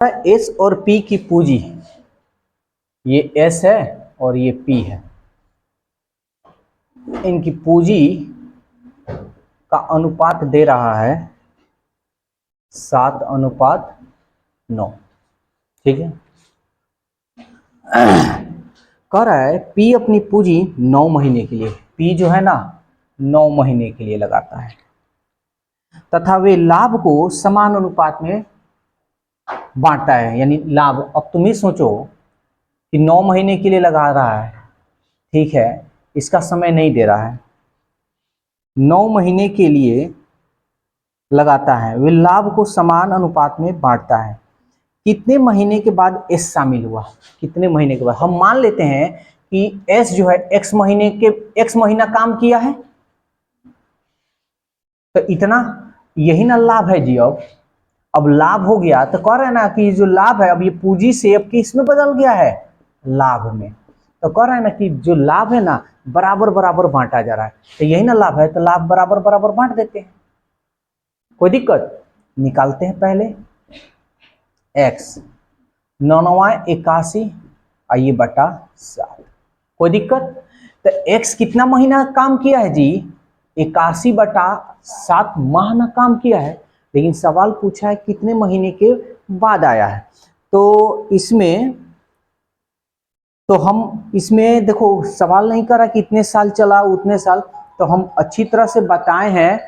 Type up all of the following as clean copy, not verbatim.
S और P की पूंजी, ये एस है और ये पी है, इनकी पूंजी का अनुपात दे रहा है 7:9। ठीक है, कह रहा है पी अपनी पूंजी 9 महीने के लिए, पी जो है ना 9 महीने के लिए लगाता है तथा वे लाभ को समान अनुपात में बांटता है। यानी लाभ, अब तुम ही सोचो कि 9 महीने के लिए लगा रहा है, ठीक है, इसका समय नहीं दे रहा है, 9 महीने के लिए लगाता है, वे लाभ को समान अनुपात में बांटता है। कितने महीने के बाद एस शामिल हुआ, कितने महीने के बाद, हम मान लेते हैं कि एस जो है एक्स महीना काम किया है, तो इतना, यही ना लाभ है जी। अब लाभ हो गया तो कह रहे हैं ना कि जो लाभ है अब ये पूंजी से अब किसमें बदल गया है, लाभ में। तो कह रहे हैं ना कि जो लाभ है ना बराबर बराबर बांटा जा रहा है, तो यही ना लाभ है, तो लाभ बराबर बराबर बांट देते हैं, कोई दिक्कत। निकालते हैं पहले एक्स 9×9 = 81 आइए बटा 7, कोई दिक्कत। तो एक्स कितना महीना काम किया है जी, 81/7 माह ना काम किया है, लेकिन सवाल पूछा है कितने महीने के बाद आया है। तो इसमें तो हम इसमें देखो सवाल नहीं कर रहा कि इतने साल चला उतने साल, तो हम अच्छी तरह से बताए हैं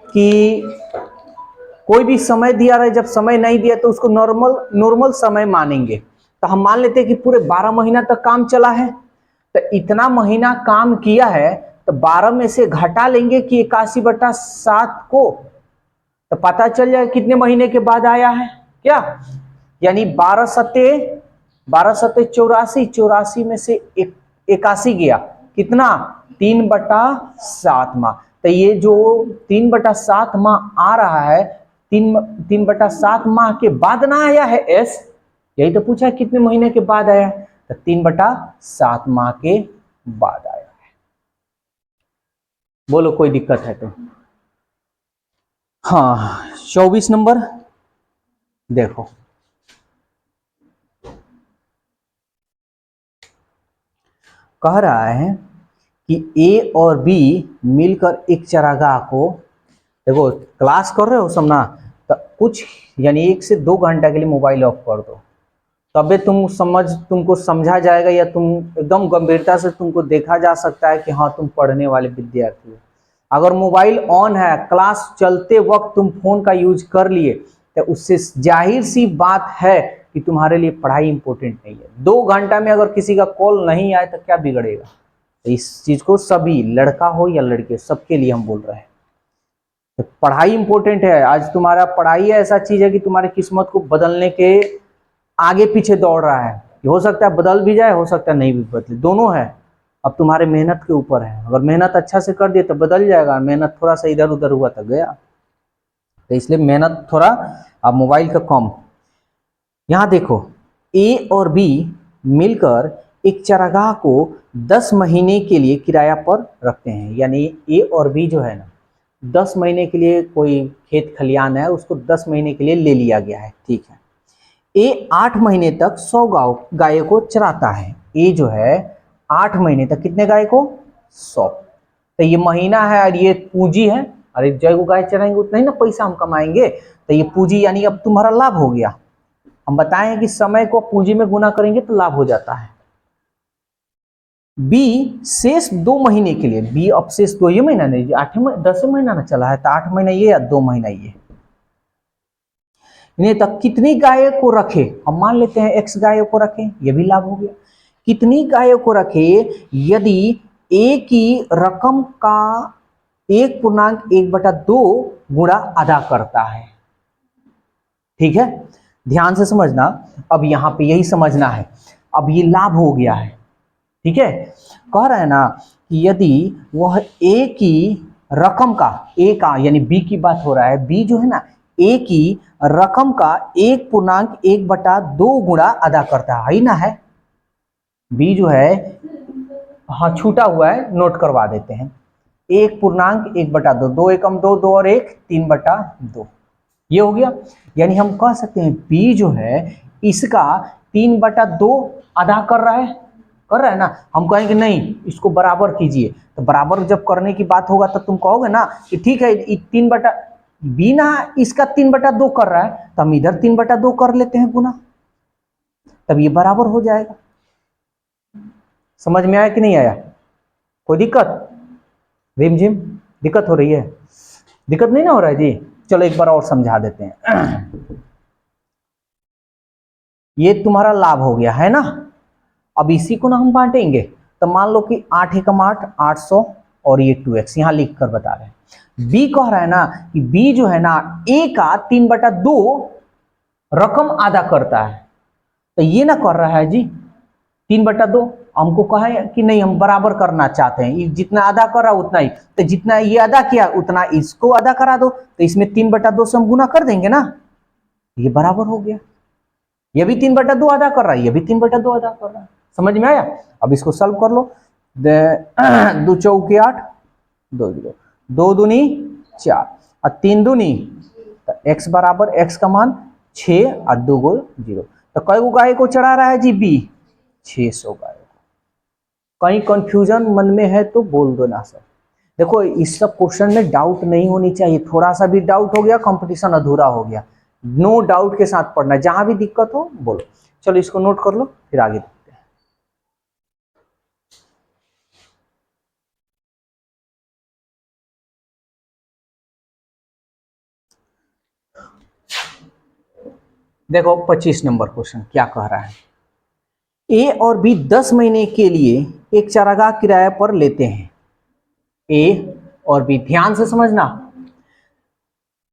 कि कोई भी समय दिया रहे, जब समय नहीं दिया तो उसको नॉर्मल समय मानेंगे। तो हम मान लेते हैं कि पूरे 12 महीना तक काम चला है, तो इतना महीना काम किया है तो 12 में से घटा लेंगे कि 81/7 को, तो पता चल जाए कितने महीने के बाद आया है क्या। यानी 12×7 = 84, 84 में से 81 गया, कितना 3/7 माह। तो ये जो 3/7 माह आ रहा है, 3/7 माह के बाद ना आया है एस, यही तो पूछा है कितने महीने के बाद आया, तो 3/7 माह के बाद आया है। बोलो कोई दिक्कत है तो। हाँ 24 नंबर देखो, कह रहा है कि ए और बी मिलकर एक चारागाह को, देखो क्लास कर रहे हो सब ना, तो कुछ यानी 1 से 2 घंटा के लिए मोबाइल ऑफ कर दो, तबे तुमको समझा जाएगा, या तुम एकदम गंभीरता से तुमको देखा जा सकता है कि हाँ तुम पढ़ने वाले विद्यार्थी हो। अगर मोबाइल ऑन है, क्लास चलते वक्त तुम फोन का यूज कर लिए, तो उससे जाहिर सी बात है कि तुम्हारे लिए पढ़ाई इंपॉर्टेंट नहीं है। 2 घंटा में अगर किसी का कॉल नहीं आए तो क्या बिगड़ेगा। इस चीज को सभी, लड़का हो या लड़के, सबके लिए हम बोल रहे हैं, तो पढ़ाई इंपॉर्टेंट है। आज तुम्हारा पढ़ाई ऐसा चीज है कि तुम्हारी किस्मत को बदलने के आगे पीछे दौड़ रहा है, हो सकता है बदल भी जाए, हो सकता है नहीं भी बदले, दोनों है। अब तुम्हारे मेहनत के ऊपर है, अगर मेहनत अच्छा से कर दिए तो बदल जाएगा, मेहनत थोड़ा सा इधर उधर हुआ तो गया। तो इसलिए मेहनत थोड़ा अब मोबाइल का कम। यहां देखो ए और बी मिलकर एक चारागाह को 10 महीने के लिए किराया पर रखते हैं। यानी ए और बी जो है ना 10 महीने के लिए, कोई खेत खलियान है उसको 10 महीने के लिए ले लिया गया है, ठीक है। ए 8 महीने तक 100 गायों को चराता है। ए जो है 8 महीने तक कितने गाय को, 100। तो ये महीना है और ये पूंजी है, अरे जो गाय चराएंगे उतना ही ना पैसा हम कमाएंगे, तो ये पूंजी यानी अब तुम्हारा लाभ हो गया। हम बताएं कि समय को पूंजी में गुना करेंगे तो लाभ हो जाता है। बी शेष 2 महीने के लिए, बी अब शेष 2 ये महीना नहीं, 10 महीना ना चला है, तो 8 महीना ये या 2 महीना ये, नहीं तक कितनी गाय को रखे, हम मान लेते हैं एक्स गायों को रखे, ये भी लाभ हो गया। कितनी गायों को रखे, यदि ए की रकम का 1.1/2 गुणा अदा करता है, ठीक है, ध्यान से समझना। अब यहां पे यही समझना है, अब ये लाभ हो गया है, ठीक है। कह रहा है ना कि यदि वह ए की रकम का, ए का यानी बी की बात हो रहा है, बी जो है ना ए की रकम का 1.1/2 गुणा अदा करता है ना, है बी जो है, हाँ छूटा हुआ है, नोट करवा देते हैं, 1.1/2, 2 एकम 2, 2 और 1 3/2, ये हो गया। यानी हम कह सकते हैं बी जो है इसका 3/2 अदा कर रहा है ना। हम कहेंगे नहीं इसको बराबर कीजिए, तो बराबर जब करने की बात होगा तब तुम कहोगे ना कि ठीक है 3 बी ना इसका 3/2 कर रहा है, तो हम इधर 3/2 कर लेते हैं गुना, तब ये बराबर हो जाएगा। समझ में आया कि नहीं आया? कोई दिक्कत? रिमझिम दिक्कत हो रही है? दिक्कत नहीं ना हो रहा है जी? चलो एक बार और समझा देते हैं। ये तुम्हारा लाभ हो गया है ना। अब इसी को ना हम बांटेंगे, तो मान लो कि 8 एकम 8 800 और ये 2x यहां लिख कर बता रहे हैं। बी कह रहा है ना कि बी जो है ना ए का 3/2 रकम अदा करता है, तो ये ना कर रहा है जी 3/2। हमको कहा है कि नहीं हम बराबर करना चाहते हैं, जितना अदा कर रहा उतना ही, तो जितना ये अदा किया उतना इसको अदा करा दो, तो इसमें 3/2 से हम गुना कर देंगे ना, ये बराबर हो गया। ये भी 3/2 अदा कर रहा है, ये भी 3/2 अदा कर रहा है। समझ में आया? अब इसको सॉल्व कर लो। 2 चौके 8 2 0 2 दूनी 4 और 3 दूनी, तो x बराबर x का मान 6 और 2 गो 0, तो कई गो गाय को चढ़ा रहा है जी बी? 600 गाय को। कहीं कंफ्यूजन मन में है तो बोल दो ना सर। देखो इस सब क्वेश्चन में डाउट नहीं होनी चाहिए, थोड़ा सा भी डाउट हो गया कंपटीशन अधूरा हो गया। नो डाउट के साथ पढ़ना, जहां भी दिक्कत हो बोलो। चलो इसको नोट कर लो फिर आगे देखते हैं। देखो 25 नंबर क्वेश्चन क्या कह रहा है। ए और बी 10 महीने के लिए एक चारागाह किराए पर लेते हैं। ए और बी, ध्यान से समझना।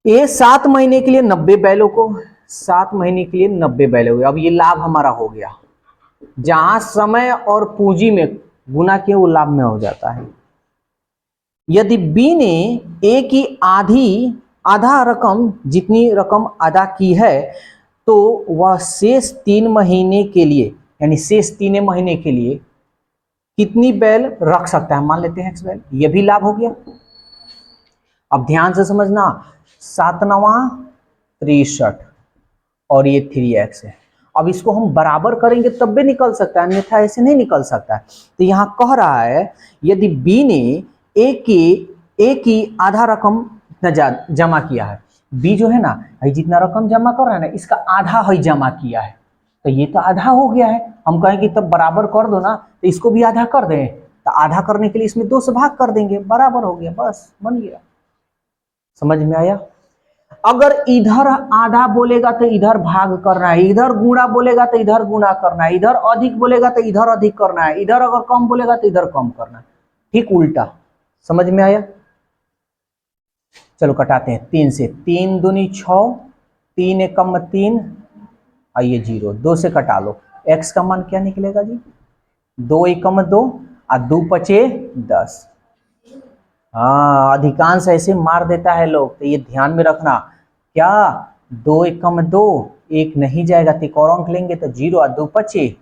ए 7 महीने के लिए 90 बैलों को, 7 महीने के लिए 90 बैलों को। अब ये लाभ हमारा हो गया, जहां समय और पूंजी में गुना किए वो लाभ में हो जाता है। यदि बी ने ए की आधा रकम जितनी रकम अदा की है, तो वह शेष 3 महीने के लिए, यानी शेष 3 महीने के लिए कितनी बैल रख सकता है? मान लेते हैं x बैल, ये भी लाभ हो गया। अब ध्यान से समझना, 7 9 63 और ये 3x है। अब इसको हम बराबर करेंगे तब भी निकल सकता है, अन्यथा ऐसे नहीं निकल सकता है। तो यहां कह रहा है यदि बी ने ए की आधा रकम जमा किया है, बी जो है ना जितना रकम जमा कर रहा है ना इसका आधा ही जमा किया है, तो ये तो आधा हो गया है। हम कहें कि तब बराबर कर दो ना, तो इसको भी आधा कर दें, तो आधा करने के लिए इसमें 2 से भाग कर देंगे, बराबर हो गया, बस बन गया। समझ में आया? अगर इधर आधा बोलेगा तो इधर भाग करना है, इधर गुणा बोलेगा तो इधर गुणा करना है, इधर अधिक बोलेगा तो इधर अधिक करना है, इधर अगर कम बोलेगा तो इधर कम करना है, ठीक उल्टा। समझ में आया? चलो कटाते हैं 3 से। 3 दूनी 6, 3 एकम 3, आइए 0, 2 से कटा लो। x का मान क्या निकलेगा जी? 2 एकम 2 और 2 पचे 10। हाँ अधिकांश ऐसे मार देता है लोग, तो ये ध्यान में रखना। क्या 2 एकम 2, 1 नहीं जाएगा तो एक और अंक लेंगे, तो 0 और 2 पचे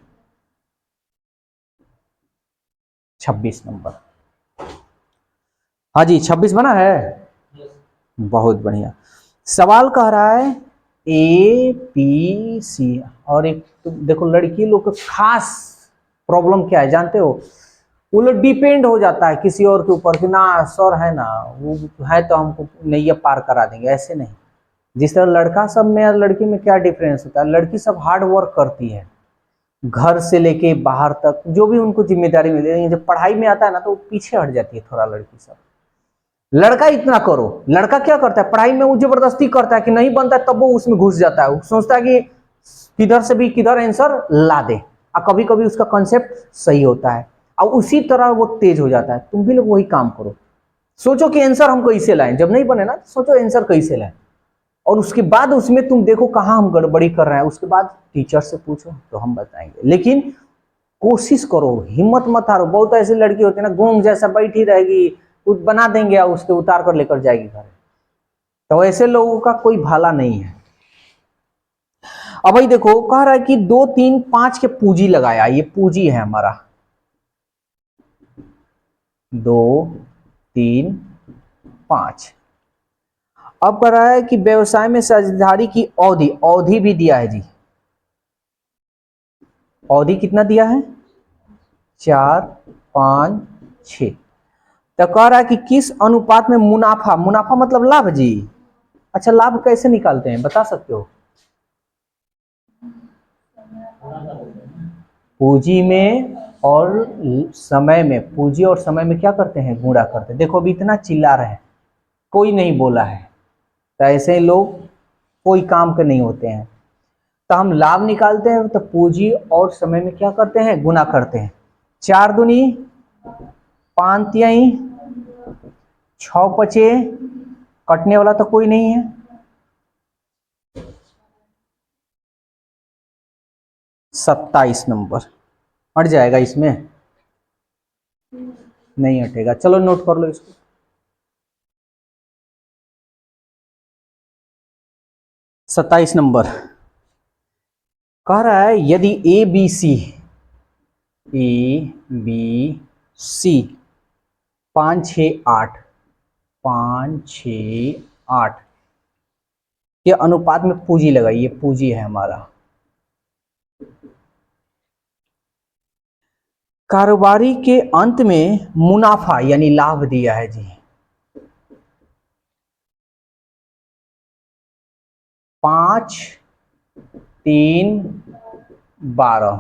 26 नंबर। हाँ जी 26 बना है, बहुत बढ़िया। सवाल कह रहा है ए बी सी, और एक तो देखो लड़की लोग का खास प्रॉब्लम क्या है जानते हो? वो लोग डिपेंड हो जाता है किसी और के ऊपर कि ना सर है ना वो है तो हमको नैया पार करा देंगे, ऐसे नहीं। जिस तरह लड़का सब में और लड़की में क्या डिफरेंस होता है, लड़की सब हार्ड वर्क करती है घर से लेके बाहर तक, जो भी उनको जिम्मेदारी मिली है। जब पढ़ाई में आता है ना तो वो पीछे हट जाती है थोड़ा लड़की सब। लड़का इतना करो, लड़का क्या करता है पढ़ाई में वो जबरदस्ती करता है कि नहीं बनता है तब वो उसमें घुस जाता है, वो सोचता है कि किधर से भी किधर आंसर ला दे, और कभी कभी उसका कॉन्सेप्ट सही होता है और उसी तरह वो तेज हो जाता है। तुम भी लोग वही काम करो, सोचो कि आंसर हम कैसे लाएं, जब नहीं बने ना सोचो आंसर कैसे लाएं, और उसके बाद उसमें तुम देखो कहाँ हम गड़बड़ी कर रहे हैं, उसके बाद टीचर से पूछो तो हम बताएंगे। लेकिन कोशिश करो, हिम्मत मत हारो। बहुत ऐसी लड़की होती है ना गूंग जैसा बैठी रहेगी, कुछ बना देंगे और उसके उतार कर लेकर जाएगी घर, तो ऐसे लोगों का कोई भला नहीं है। अब भाई देखो कह रहा है कि 2 3 5 के पूंजी लगाया, ये पूंजी है हमारा 2 3 5। अब कह रहा है कि व्यवसाय में साझेदारी की अवधि, अवधि भी दिया है जी, अवधि कितना दिया है 4, 5, 6। तो कह रहा है कि किस अनुपात में मुनाफा, मुनाफा मतलब लाभ जी। अच्छा लाभ कैसे निकालते हैं बता सकते हो? पूंजी में और समय में, पूंजी और समय में क्या करते हैं गुणा करते हैं। देखो अभी इतना चिल्ला रहे हैं, कोई नहीं बोला है, तो ऐसे लोग कोई काम के नहीं होते हैं। तो हम लाभ निकालते हैं तो पूंजी और समय में क्या करते हैं गुणा करते हैं। 4 दूनी 5 तिहाई 6 पचे, कटने वाला तो कोई नहीं है, 27 नंबर हट जाएगा इसमें, नहीं हटेगा। चलो नोट कर लो इसको। 27 नंबर कह रहा है यदि ए बी सी 5, 6, 8 5, 6, 8 के अनुपात में पूंजी लगाई, ये पूंजी है हमारा। कारोबारी के अंत में मुनाफा यानी लाभ दिया है जी 5, 3, 12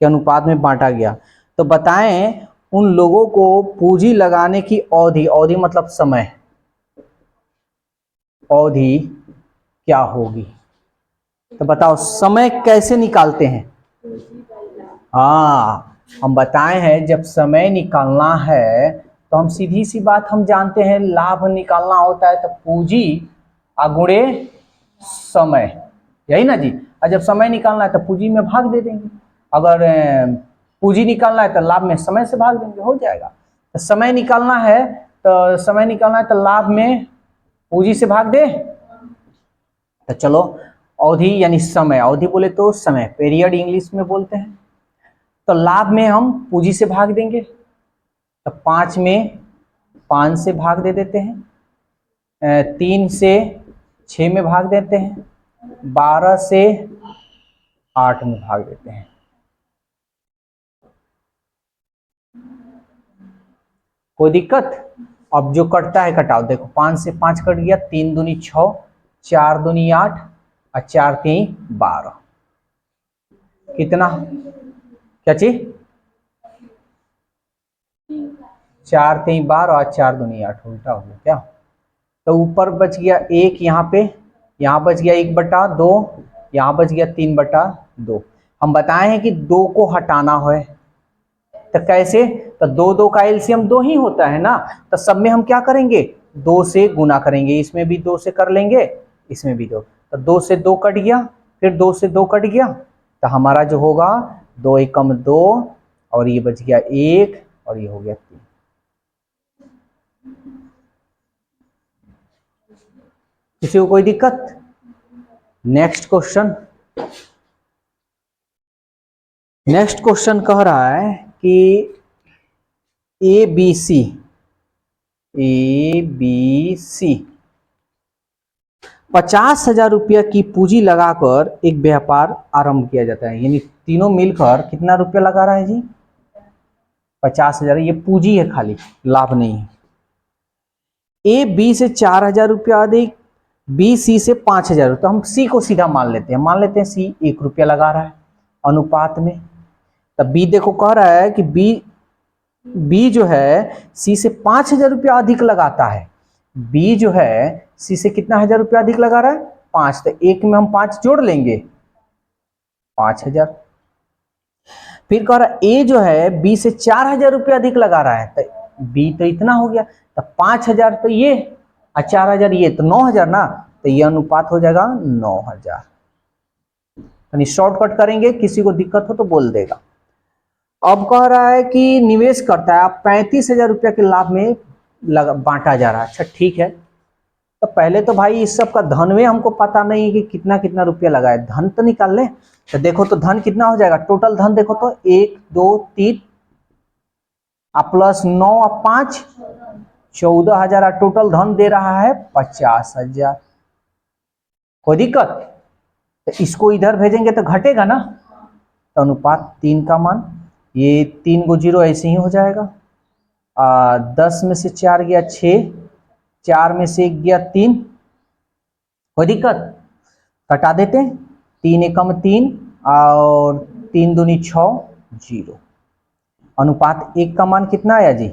के अनुपात में बांटा गया। तो बताएं उन लोगों को पूंजी लगाने की अवधि, अवधि मतलब समय, अवधि क्या होगी। तो बताओ समय कैसे निकालते हैं। हाँ हम बताए हैं जब समय निकालना है तो हम सीधी सी बात हम जानते हैं लाभ निकालना होता है तो पूंजी गुणे समय, यही ना जी। और जब समय निकालना है तो पूंजी में भाग दे देंगे, अगर पूंजी निकालना है तो लाभ में समय से भाग देंगे, हो जाएगा। तो समय निकालना है तो समय निकालना है तो लाभ में पूंजी से भाग दे। तो चलो अवधि यानी समय, अवधि बोले तो समय, पीरियड इंग्लिश में बोलते हैं। तो लाभ में हम पूंजी से भाग देंगे, तो 5 में 5 से भाग दे देते हैं, 3 से 6 में भाग देते हैं, 12 से 8 में भाग देते हैं। कोई दिक्कत? अब जो कटता है कटाओ, देखो 5 से 5 कट गया, 3 दूनी 6, 4 दूनी 8 और 4 3 12, कितना क्या चीज 4 3 12 और 4 दूनी 8, उल्टा हो गया क्या। तो ऊपर बच गया 1, यहाँ पे, यहाँ बच गया 1/2, यहाँ बच गया 3/2। हम बताए हैं कि 2 को हटाना है तो कैसे, तो 2 2 का एलसीएम 2 ही होता है ना। तो सब में हम क्या करेंगे 2 से गुना करेंगे, इसमें भी 2 से कर लेंगे, इसमें भी 2, तो 2 से 2 कट गया, फिर 2 से 2 कट गया, तो हमारा जो होगा 2 एकम 2 और ये बच गया 1 और ये हो गया 3। किसी को कोई दिक्कत? नेक्स्ट क्वेश्चन, नेक्स्ट क्वेश्चन कह रहा है कि ए बी सी 50,000 रुपया की पूंजी लगाकर एक व्यापार आरंभ किया जाता है, यानी तीनों मिलकर कितना रुपया लगा रहा है जी 50,000। ये पूंजी है खाली, लाभ नहीं है। ए बी से 4,000 रुपया अधिक, बी सी से 5,000, तो हम सी को सीधा मान लेते हैं, मान लेते हैं सी 1 रुपया लगा रहा है अनुपात में। तब बी देखो कह रहा है कि बी जो है सी से 5,000 रुपया अधिक लगाता है, बी जो है सी से कितना हजार रुपया अधिक लगा रहा है 5, तो 1 में हम 5 जोड़ लेंगे 5,000। फिर कह रहा है ए जो है बी से 4,000 रुपया अधिक लगा रहा है, तो बी तो इतना हो गया, तो 5,000 तो ये और 4,000 ये, तो 9,000 ना, तो ये अनुपात हो जाएगा 9,000। यानी शॉर्टकट करेंगे, किसी को दिक्कत हो तो बोल देगा। अब कह रहा है कि निवेश करता है, आप 35,000 रुपया के लाभ में बांटा जा रहा है। अच्छा ठीक है, तो पहले तो भाई इस सब का धन में हमको पता नहीं है कि कितना कितना रुपया लगा है, धन तो निकाल ले। तो देखो तो धन कितना हो जाएगा, टोटल धन देखो तो 1 2 3 प्लस 9 और 5 14,000 और टोटल धन दे रहा है 50,000। कोई दिक्कत? तो इसको इधर भेजेंगे तो घटेगा ना, तो अनुपात 3 का मान, ये 3 को 0 ऐसे ही हो जाएगा। 10 में से 4 गया 6, 4 में से 1 गया 3। कोई दिक्कत? कटा देते हैं, 3 एकम 3 और 3 दूनी 6, 0। अनुपात 1 का मान कितना आया जी?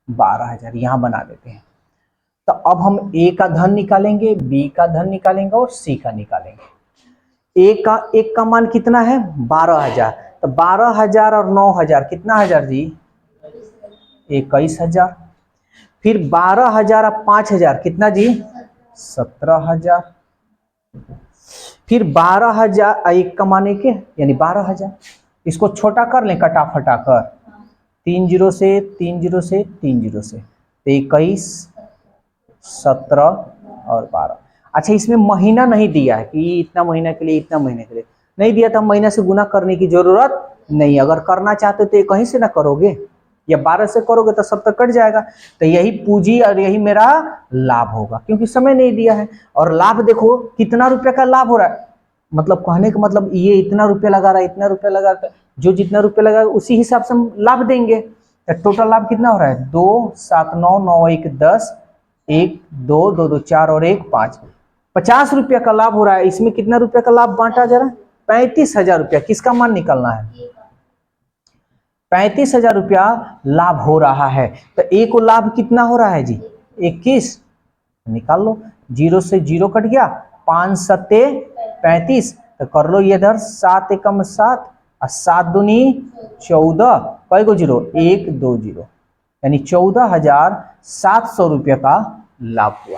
12,000। यहां बना देते हैं। तो अब हम ए का धन निकालेंगे, बी का धन निकालेंगे और सी का निकालेंगे। एक का मान कितना है? 12,000। तो 12,000 और 9,000 कितना हजार जी? 21,000। फिर 12,000 और 5,000 कितना जी? 17,000। फिर 12,000 एक का मान एक यानी 12,000। इसको छोटा कर लें कटा फटा कर, 3 0 से 3 0 से 3 0 से, तो 21, 17 और 12। अच्छा, इसमें महीना नहीं दिया है कि इतना महीना के लिए इतना महीने के लिए नहीं दिया, तो महीना से गुना करने की जरूरत नहीं। अगर करना चाहते तो ये कहीं से ना करोगे, या 12 से करोगे तो सब तक कट जाएगा। तो यही पूंजी और यही मेरा लाभ होगा, क्योंकि समय नहीं दिया है। और लाभ देखो कितना रुपए का लाभ हो रहा है, मतलब कहने का मतलब ये इतना रुपया लगा रहा है, इतना रुपया लगा रहा है, जो जितना रुपया लगा उसी हिसाब से हम लाभ देंगे। तो टोटल लाभ कितना हो रहा है? 2 7 9 9 1 10, 1 2 2 2 4 और 1 5, 50 रुपया का लाभ हो रहा है। इसमें कितना रुपया का लाभ बांटा जा रहा है? 35,000 रुपया। किसका मान निकलना है? 35,000 रुपया लाभ हो रहा है। तो ए को लाभ कितना हो रहा है जी? 21। निकाल लो, 0 से 0 कट गया, 5 सत्ते 35, तो कर लो ये इधर, 7 एकम 7 और 7 दूनी 14, कई गो 0? 1 2 0, यानी 14,700 रुपये का लाभ हुआ।